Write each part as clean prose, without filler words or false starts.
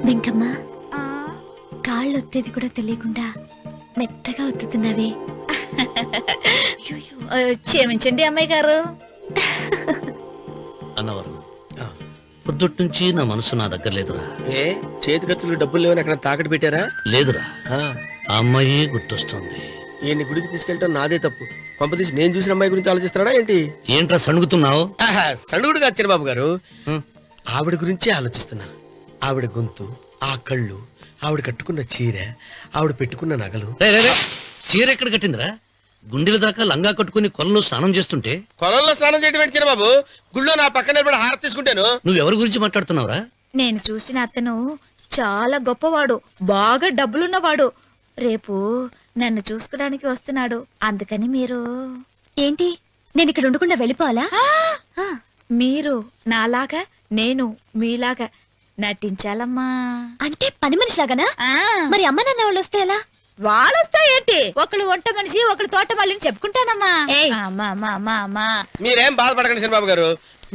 వెంకమ్మ, కాళ్ళు ఒత్తేది కూడా తెలియకుండా మెత్తగా ఒత్తుతున్నావే. క్షమించండి అమ్మాయి గారు. అన్నవరం, పొద్దుటి నుంచి నా మనసు నా దగ్గర లేదురా. ఏ చేతి ఖర్చులు డబ్బులు లేవని అక్కడ తాకట్టు పెట్టారా? లేదురా, ఆ అమ్మాయి గుర్తొస్తుంది. ఈయన్ని గుడికి తీసుకెళ్ళటం నాదే తప్పు. పంపతీసి నేను చూసిన అమ్మాయి గురించి ఆలోచిస్తున్నాడా ఏంటి? ఏంట్రా సణుగుతున్నావు? సణుగుడుగా చిరబాబు గారు, ఆవిడ గురించే ఆలోచిస్తున్నా. ఆవిడ గొంతు, ఆ కళ్ళు, ఆవిడ కట్టుకున్న చీర, ఆవిడ పెట్టుకున్న నగలు. చీర ఎక్కడ కట్టిందిరా? గుండెల దాకా లంగా కట్టుకుని కొలంలో స్నానం చేస్తుంటే. కొలంలో స్నానం చేయడం ఏంటి చిరబాబు? గుళ్ళో నా పక్కన నిలబడి హారతి తీసుకుంటాను. నువ్వెవరి గురించి మాట్లాడుతున్నావురా? నేను చూసిన అతను చాలా గొప్పవాడు, బాగా డబ్బులున్నవాడు. రేపు నన్ను చూసుకోడానికి వస్తున్నాడు. అందుకని మీరు ఏంటి, నేను ఇక్కడ ఉండకుండా వెళ్ళిపోవాలా? మీరు నాలాగా, నేను మీలాగా నటించాలమ్మా. అంటే పని మనిషిలాగానా? మరి అమ్మ నాన్న వాళ్ళు వస్తే ఎలా? వాళ్ళొస్తా ఏంటి, ఒకళ్ళు వంట మనిషి, ఒకళ్ళు తోట మళ్ళీ చెప్పుకుంటానమ్మా. అమ్మా మీరేం బాధపడకండి చంద్రబాబు గారు.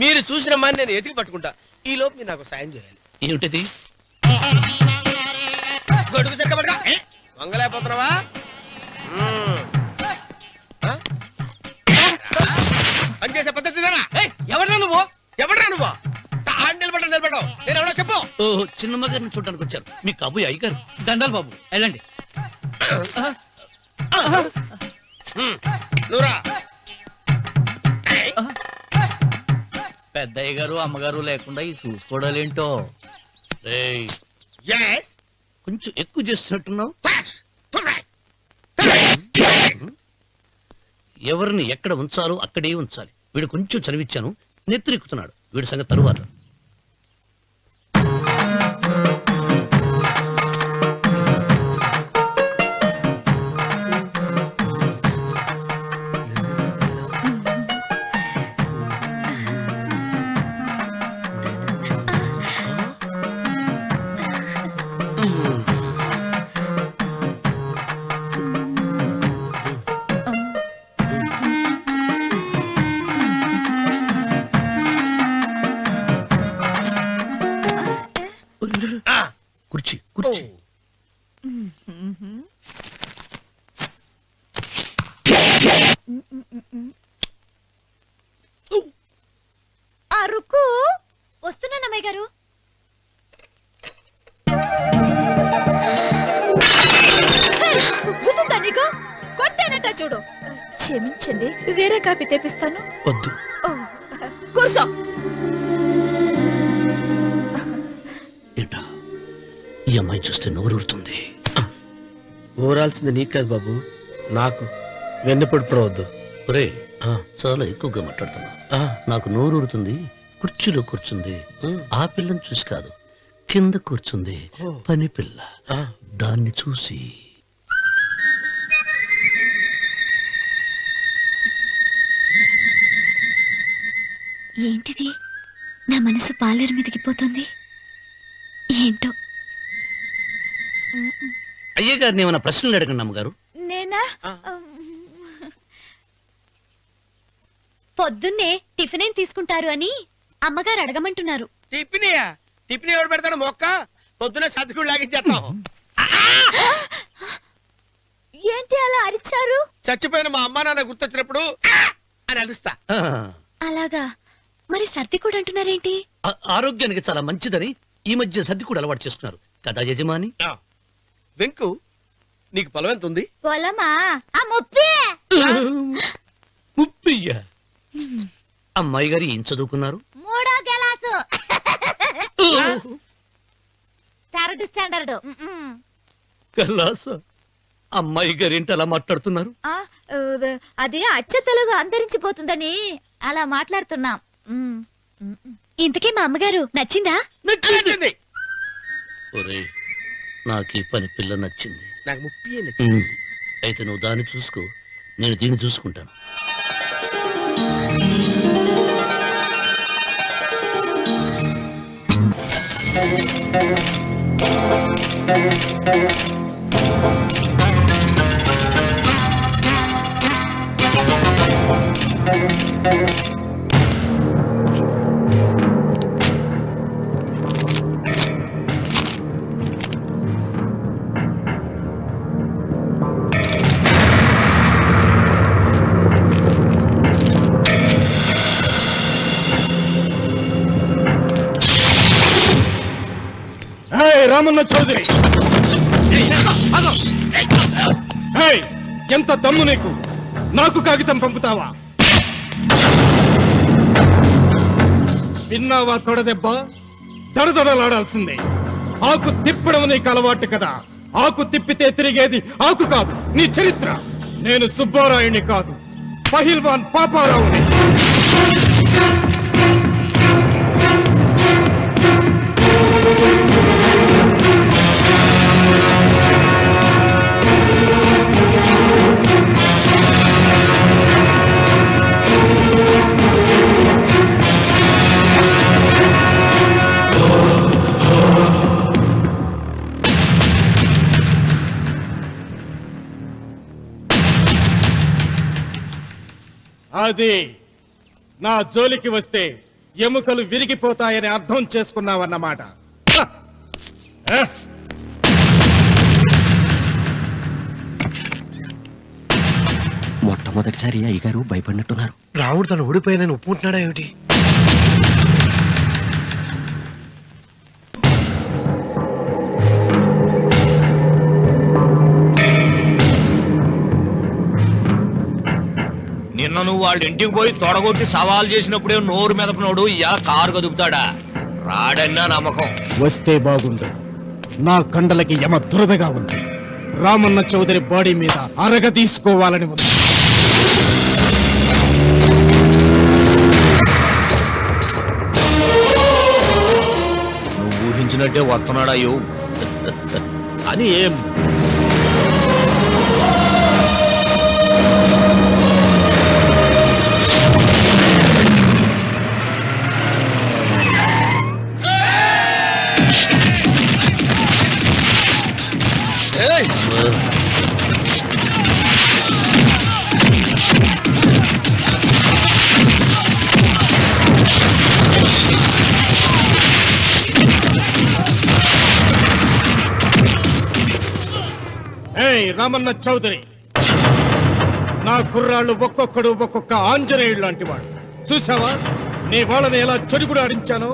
మీరు చూసిన అమ్మాయిని నేను ఎతికి పట్టుకుంటా. ఈ లోపు మీరు నాకు సాయం చేయాలి. ఏమిటది? గొడుగు సరిగ్గా వంగలేకపోతున్నావా? పనిచేసే పద్ధతి ఎవరా నువ్వు? ఎవరా నువ్వు? నిలబడ్డావు నేను ఎవడో చెప్పు. ఓహో, చిన్నమ్మ గారిని చూడడానికి వచ్చారు. మీ కాబోయే అయ్యగారు. దండాలు బాబు, వెళ్ళండి. నువ్వురా. పెద్దయ్య గారు అమ్మగారు లేకుండా ఈ చూసుకోవడాలేంటో. కొంచెం ఎక్కువ చేస్తున్నట్టున్నావు. ఎవరిని ఎక్కడ ఉంచాలో అక్కడే ఉంచాలి. వీడు కొంచెం చదివిచ్చాను, నెత్తిరెక్కుతున్నాడు. వీడి సంగతి తరువాత. కుర్చీ కుర్చీ. అరుకు వస్తున్నాను అమ్మాయి గారు. కొట్టానట చూడు. క్షమించండి, వేరే కాపీ తెప్పిస్తాను. వద్దు. కూర్చో. ఏంటా, ఈ అమ్మాయి చూస్తే నోరూరుతుంది. ఊరాల్సింది నీకు కాదు బాబు, నాకు. వెన్నపొడి పడవద్దు. ఒరే, చాలా ఎక్కువగా మాట్లాడుతున్నా. నాకు నోరూరుతుంది. కుర్చీలో కూర్చుంది. ఆ పిల్లని చూసి కాదు, కింద కూర్చుంది పని పిల్ల. దాన్ని చూసి. ఏంటిది, నా మనసు పాలేరు మీదకిపోతుంది. ఏంటో. అయ్యగారిని ఏమైనా ప్రశ్నలు అడగండి అమ్మగారు. నేనా? పొద్దున్నే టిఫిన్ ఏం తీసుకుంటారు అని అమ్మగారు అడగమంటున్నారు. టిఫినియా? టిఫిన్ ఎవడు పెడతాడు? మొక్క పొద్దునే సర్దుకుడు లాగించేస్తాం. ఏంటి అలా అరిచారు? చచ్చిపోయిన మా అమ్మా నాన్న గుర్తొచ్చినప్పుడు అని అలుస్తా. అలాగా? మరి సర్ది కూడా అంటున్నారేంటి? ఆరోగ్యానికి చాలా మంచిదని ఈ మధ్య సర్ది కూడా అలవాటు చేస్తున్నారు కదా యజమాని. వెంకు, నీకు పొలం ఎంత ఉంది? పొలమా? ముప్పయ్యా. అమ్మాయి గారు ఏం చదువుకున్నారు? 3వ క్లాసు, 3rd స్టాండర్డ్. కలాస. అమ్మాయి గారు ఏంటి అలా మాట్లాడుతున్నారు? అది అచ్చ తెలుగు అంతరించిపోతుందని అలా మాట్లాడుతున్నాం. ఇంతకీ మా అమ్మగారు నచ్చిందా? నచ్చింది. ఒరే, నాకు ఈ పని పిల్ల నచ్చింది. నాకు 30 నచ్చింది. అయితే నువ్వు దాన్ని చూసుకో, నేను దీన్ని చూసుకుంటాను. రామన్న చౌదరి, ఎంత దమ్ము నీకు? నాకు కాగితం పంపుతావా? విన్నావా తొడదెబ్బ? దడదడలాడాల్సిందే. ఆకు తిప్పడం నీకు అలవాటు కదా. ఆకు తిప్పితే తిరిగేది ఆకు కాదు, నీ చరిత్ర. నేను సుబ్బారాయుని కాదు, పహిల్వాన్ పాపారావుని. అది నా జోలికి వస్తే ఎముకలు విరిగిపోతాయని అర్థం చేసుకున్నావన్నమాట. మొట్టమొదటిసారి అయ్యగారు భయపడినట్టున్నారు. రాముడు తను ఓడిపోయానని ఒప్పుకుంటున్నాడా ఏమిటి? నిన్న నువ్వు వాళ్ళ ఇంటికి పోయి తొడగొట్టి సవాల్ చేసినప్పుడే నోరు మెదపనోడు ఇలా కారు కదుపుతాడా? రాడన్నా నమ్మకం. వస్తే బాగుండు. నా కండలకి యమ దురదగా ఉంది. రామన్న చౌదరి బాడీ మీద అరగ తీసుకోవాలని ఉంది. నువ్వు ఊహించినట్టే వస్తున్నాడయ్యో. అని ఏం రామన్న చౌదరి, నా కుర్రాళ్ళు ఒక్కొక్కడు ఒక్కొక్క ఆంజనేయుడు లాంటి వాడు. చూసావా నీ వాళ్ళని ఎలా చెడుగుడు ఆడించానో?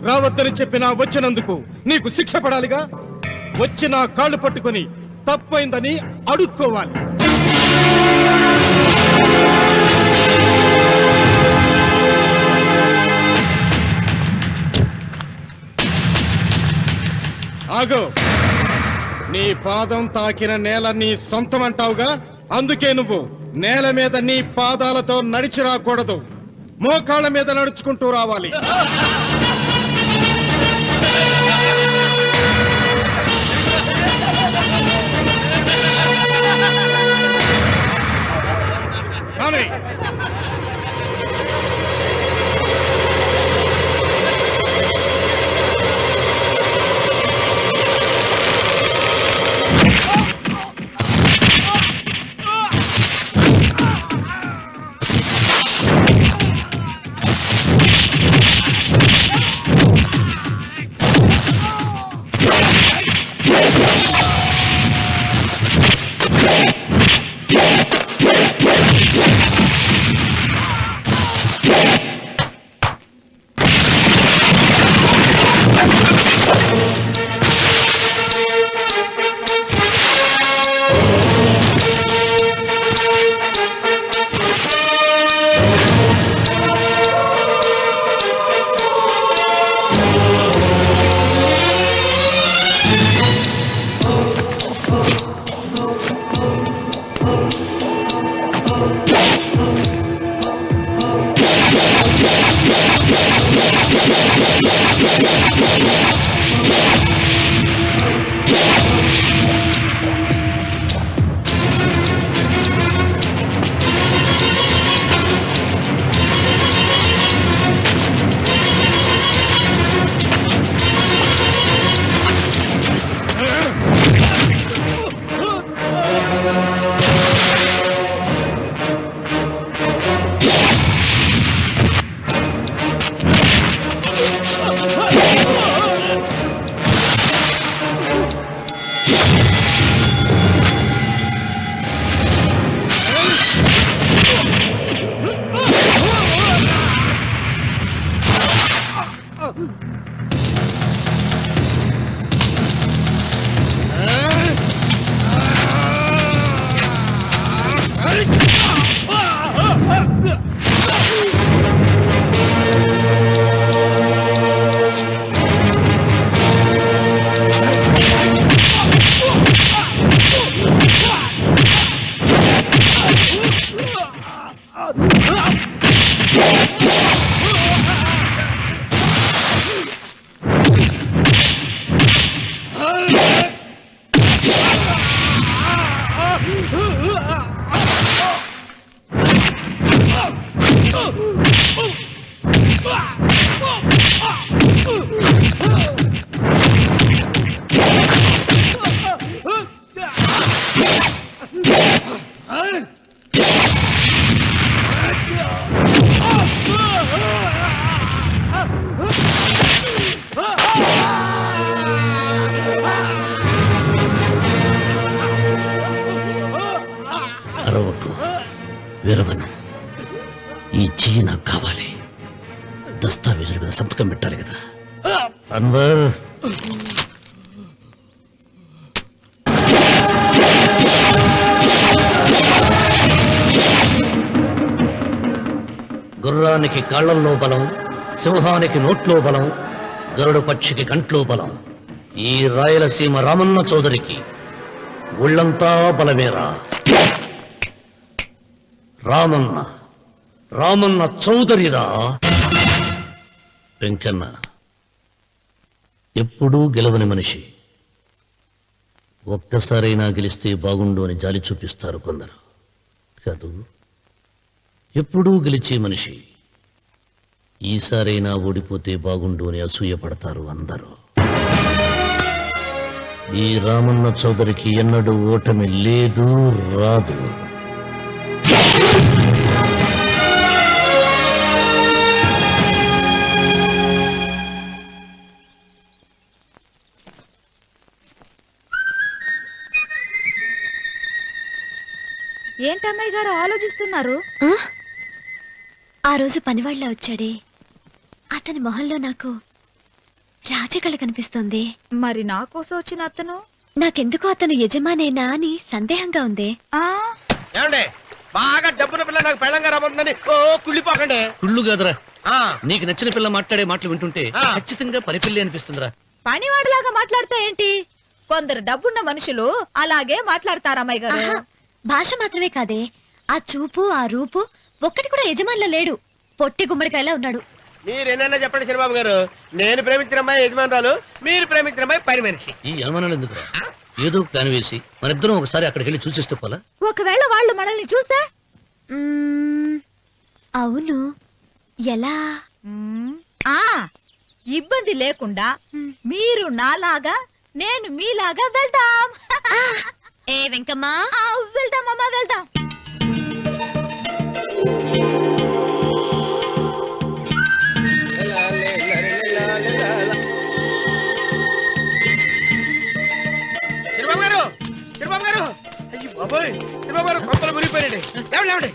రావద్దని చెప్పినా వచ్చినందుకు నీకు శిక్ష పడాలిగా. వచ్చి నా కాళ్ళు పట్టుకొని తప్పైందని అడుక్కోవాలి. ఆగో, నీ పాదం తాకిన నేల నీ సొంతం అంటావుగా. అందుకే నువ్వు నేల మీద నీ పాదాలతో నడిచి రాకూడదు, మోకాళ్ళ మీద నడుచుకుంటూ రావాలి. కానీ వీరవన్, ఈ చెయ్యి నాకు కావాలి. దస్తావేజుల మీద సంతకం పెట్టాలి కదా. అన్వర్, గుర్రానికి కాళ్లల్లో బలం, సింహానికి నోట్లో బలం, గరుడు పక్షికి కంట్లో బలం. ఈ రాయలసీమ రామన్న చౌదరికి ఒళ్ళంతా బలమేరా. రామన్న రామన్న చౌదరిరా. వెంకన్న ఎప్పుడూ గెలవని మనిషి. ఒక్కసారైనా గెలిస్తే బాగుండు అని జాలి చూపిస్తారు కొందరు కాదు. ఎప్పుడూ గెలిచే మనిషి. ఈసారైనా ఓడిపోతే బాగుండు అని అసూయపడతారు అందరూ. ఈ రామన్న చౌదరికి ఎన్నడూ ఓటమి లేదు, రాదు. ఏంటమ్మాయి గారు ఆలోచిస్తున్నారు? ఆ రోజు పనివాళ్ళ వచ్చాడే, అతని మొహంలో నాకు రాజకళ కనిపిస్తోంది. మరి నా కోసం వచ్చిన అతను నాకెందుకో అతను యజమానేనా అని సందేహంగా ఉంది. ఏమండి, బాగా డబ్బున పిల్ల నాకు పెళ్ళంగా రాబోతుందని ఓ కుళ్ళిపోకండి. కుళ్ళు కాదురా, ఆ, నీకు నచ్చిన పిల్ల మాట్లాడే మాటలు వింటుంటే ఆ. ఖచ్చితంగా పనిపిల్లి అనిపిస్తుందిరా. పనివాడిలాగా మాట్లాడతా ఏంటి? కొందరు డబ్బున్న మనుషులు అలాగే మాట్లాడతారమ్మాయి గారు. ఆహా, భాష మాత్రమే కాదే, ఆ చూపు ఆ రూపు ఒక్కటి కూడా యజమానిలో లేడు. పొట్టి గుమ్మడికాయలా ఉన్నాడు. మీరేనన్నా చెప్పండి చంద్రబాబు గారు, నేను ప్రేమించిన అమ్మాయి యజమానురాలు, మీరు ప్రేమించిన అమ్మాయి పని మనిషి. ఈ అనుమానాలు ఎందుకురా? ఏదో ప్లాన్ వేసి మనిద్దరం ఒకసారి అక్కడికి వెళ్ళి చూసేస్తే పోలా? ఒకవేళ వాళ్ళు మనల్ని చూస్తే? అవును, ఎలా? ఆ ఇబ్బంది లేకుండా మీరు నాలాగా నేను మీలాగా వెళ్దాం. ఏ వెంకమ్మా, వెళ్దాం అమ్మా, వెళ్దాం. చంద్రబాబు గారు, చంద్రబాబు గారు, అయ్యో బాబోయ్, చంద్రబాబు గారు కొంపలు మునిగిపోయారండి. లేవండి.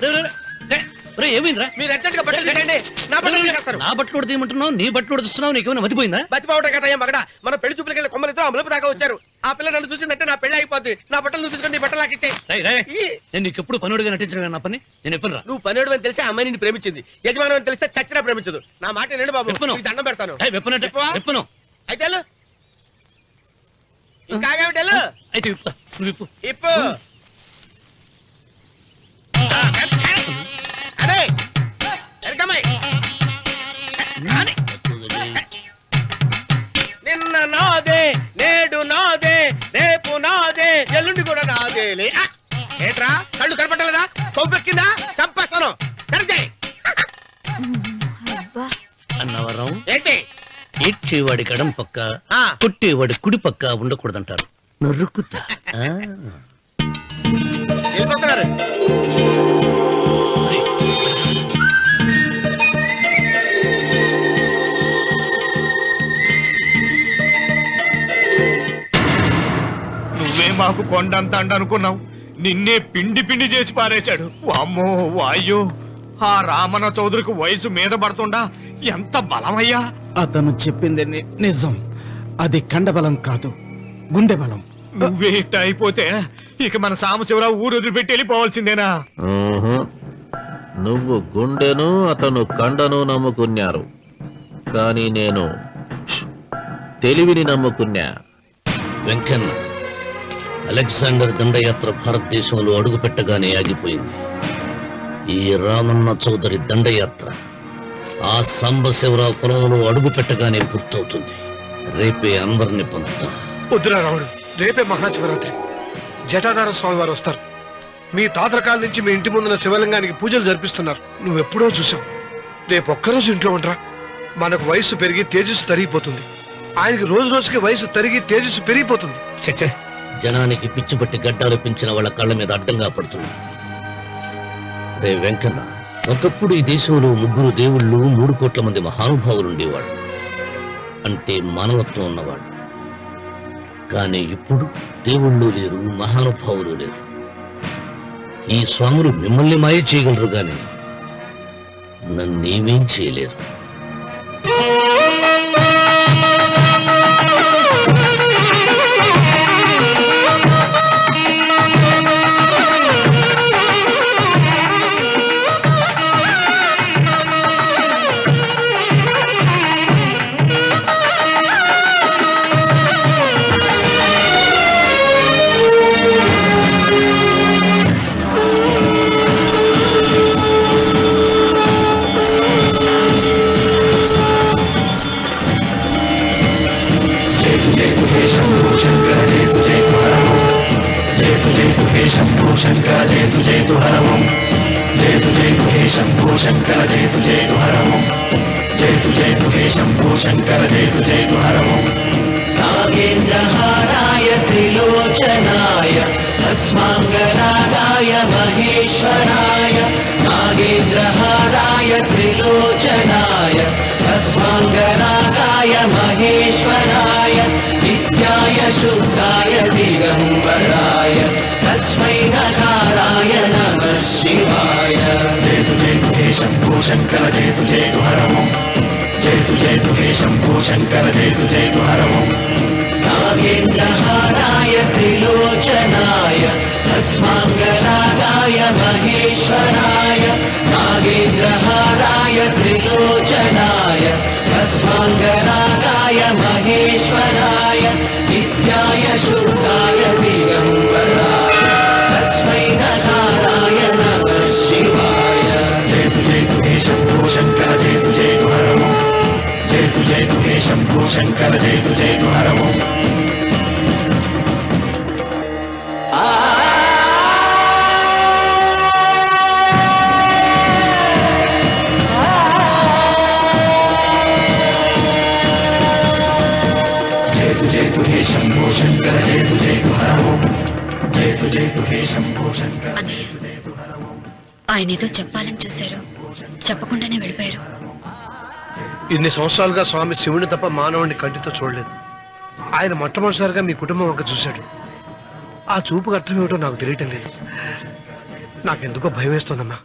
ఏమైందిరా? మీరు అర్జెంట్ గా బట్టలు తీసేయండి, నా బట్టలు తీసేస్తారు. నా బట్టలు ఉడతీయమంటున్నావు, నీ బట్టలు ఉడుతున్నావు, నీకేమైనా మతిపోయిందా? బతిపోవటం కదా ఏం మగడ, మన పెళ్లి చూపులకి వెళ్ళి కొమ్మలితో అమలుపు దాకా వచ్చారు. ఆ పిల్ల నన్ను చూసిందంటే నా పెళ్లి అయిపోద్ది. నా బట్టలు నువ్వు తీసుకొని బట్టలు నాకు ఇచ్చేయి. రేయ్, రేయ్, నేను నీకు ఎప్పుడు పనుడిగా నటించడం నా పని. నేను ఎప్పుడు రా? నువ్వు పనివాడు అని తెలిసి ఆ అమ్మాయి నిన్ను ప్రేమించింది, యజమాని అని తెలిస్తే చచ్చినా ప్రేమించదు. నా మాట వినండి బాబు, విప్పను. నీకు దండం పెడతాను. వెప్పనంటే విప్పవా? వెప్పను. అయితే వెళ్ళు. ఇంకా ఆగావిటి వెళ్ళు. అయితే విప్పుతా, నువ్వు విప్పు. ఇప్పు. అరే ఎరకమ్మాయి, నిన్న నాదే, నేడు నాదే, రేపు నాదే, ఎల్లుండి కూడా నాదేలే. ఏట్రా కళ్ళు కనపట్టలేదా? కొవ్వెక్కిందా? చంపేస్తాను. కరెక్టే. అన్నవరం, ఏంటి? ఏడ్చేవాడి గడం పక్క, ఆ. కొట్టేవాడి కుడి పక్క ఉండకూడదంటారు. నరుకుతా. వెళ్ళిపోతున్నారు. నువ్వే మాకు కొండంత అండ అనుకున్నావు, నిన్నే పిండి పిండి చేసి పారేశాడు. వామ్మో వాయ్యో, ఆ రామన్న చౌదరికి వయసు మీద పడుతుండా ఎంత బలమయ్యా. అతను చెప్పింది నిజం. అది కండబలం కాదు, గుండె బలం. నువ్వేట అయిపోతే ఇక మన సాంబశివరావు ఊరు వదిలిపెట్టి వెళ్ళిపోవాల్సిందేనా? నువ్వు గుండెను అతను కండను నమ్ముకున్నారు, కానీ నేను తెలివిని నమ్ముకున్నా. వెంకన్న, అలెగ్జాండర్ దండయాత్ర భారతదేశంలో అడుగుపెట్టగానే ఆగిపోయింది. ఈ రామన్న చౌదరి దండయాత్ర ఆ సాంబశివరావు పొలంలో అడుగు పెట్టగానే పూర్తవుతుంది. రేపే అన్వర్ని పొందుతా. వద్దురా రావుడు, రేపే మహాశివరాత్రి. జటాధార స్వామి వారు వస్తారు. మీ తాతల కాలం నుంచి మీ ఇంటి ముందున్న శివలింగానికి పూజలు జరిపిస్తున్నారు. నువ్వెప్పుడో చూసావు. రేపు ఒక్కరోజు ఇంట్లో ఉండరా. మనకు వయసు పెరిగి తేజస్సు తరిగిపోతుంది. ఆయనకి రోజు రోజుకి వయసు తరిగి తేజస్సు పెరిగిపోతుంది. చచ్చే, జనానికి పిచ్చిపట్టి గడ్డాలు పెంచిన వాళ్ళ కళ్ళ మీద అడ్డంగా పడుతుంది. రే వెంకన్న, ఒకప్పుడు ఈ దేశంలో 3 దేవుళ్ళు 3 కోట్ల మంది మహానుభావులు ఉండేవాడు, అంటే మానవత్వం ఉన్నవాడు. కానీ ఇప్పుడు దేవుళ్ళు లేరు, మహానుభావులు లేరు. ఈ స్వాములు మిమ్మల్ని మాయ చేయగలరు గాని నన్నేమేం చేయలేరు. నాగేంద్రహారాయ త్రిలోచనాయ తస్మాంగరాగాయ మహేశ్వరాయ నాగేంద్రహారాయ త్రిలోచనాయ తస్మాంగరాగాయ మహేశ్వరాయ నిత్యాయ శుద్ధాయ దిగంబరాయ తస్మై నకారాయ నమః శివాయ జయతు జయతు హే శంభో శంకర జయతు జయతు హరమో జయతు జయతు హే శంభో శంకర జయతు జయతు హరమో నాగేంద్రహారాయ త్రిలోచనాయ తస్మాంగరాగాయ మహేశ్వరాయ నాగేంద్రహారాయ త్రిలోచనాయ తస్మాంగరాగాయ మహేశ్వరాయ నిత్యాయ శుద్ధాయ దిగంబరాయ తస్మై నకారాయ నమః శివాయ జయతు జయతు హే శంభో శంకర జయతు జయతు హరమో జయతు జయతు హే శంభో శంకర జయతు జయతు హరమో జయతు జయతు హే శంభో శంకర జయతు జయతు హరమో జయతు జయతు హే శంభో శంకర జయతు జయతు హరమో ఆయన ఏదో చెప్పాలని చూశారు, చెప్పకుండానే వెళ్ళిపోయారు. ఇన్ని సంవత్సరాలుగా స్వామి శివుని తప్ప మానవుడిని కంటితో చూడలేదు. ఆయన మొట్టమొదటిసారిగా మీ కుటుంబం వంక చూశాడు. ఆ చూపుకు అర్థం ఏమిటో నాకు తెలియటం లేదు. నాకెందుకో భయం వేస్తోందమ్మా.